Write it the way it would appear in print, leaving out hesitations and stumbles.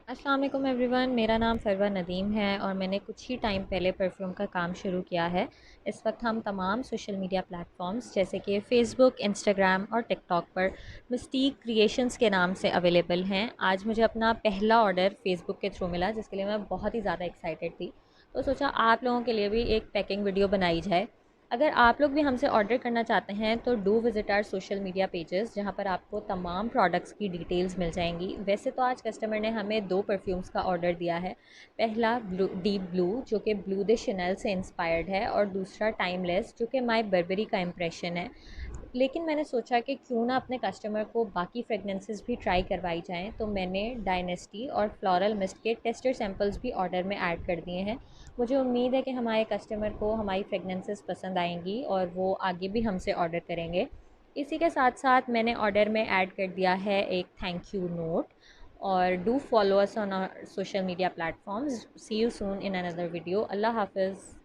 अस्सलाम वालेकुम एवरीवन, मेरा नाम फरवा नदीम है और मैंने कुछ ही टाइम पहले परफ्यूम का काम शुरू किया है। इस वक्त हम तमाम सोशल मीडिया प्लेटफॉर्म्स जैसे कि फ़ेसबुक, इंस्टाग्राम और टिकटॉक पर मिस्टीक क्रिएशंस के नाम से अवेलेबल हैं। आज मुझे अपना पहला ऑर्डर फ़ेसबुक के थ्रू मिला, जिसके लिए मैं बहुत ही ज़्यादा एक्साइटेड थी। तो सोचा आप लोगों के लिए भी एक पैकिंग वीडियो बनाई जाए। अगर आप लोग भी हमसे ऑर्डर करना चाहते हैं तो do visit our social media pages, जहाँ पर आपको तमाम प्रोडक्ट्स की डिटेल्स मिल जाएंगी। वैसे तो आज कस्टमर ने हमें 2 परफ्यूम्स का ऑर्डर दिया है। पहला डीप ब्लू, जो कि ब्लू दे शनल से इंस्पायर्ड है, और दूसरा टाइमलेस, जो कि माई बर्बरी का इम्प्रेशन है। लेकिन मैंने सोचा कि क्यों ना अपने कस्टमर को बाकी फ्रेगनेंसेस भी ट्राई करवाई जाएँ, तो मैंने डायनेस्टी और फ्लोरल मिस्ट के टेस्टर सैंपल्स भी ऑर्डर में ऐड कर दिए हैं। मुझे उम्मीद है कि हमारे कस्टमर को हमारी फ्रेगनेंसेस पसंद आएंगी और वो आगे भी हमसे ऑर्डर करेंगे। इसी के साथ साथ मैंने ऑर्डर में ऐड कर दिया है एक थैंक यू नोट। और do follow us on our social media platforms. See you soon in another video. अल्लाह हाफिज़।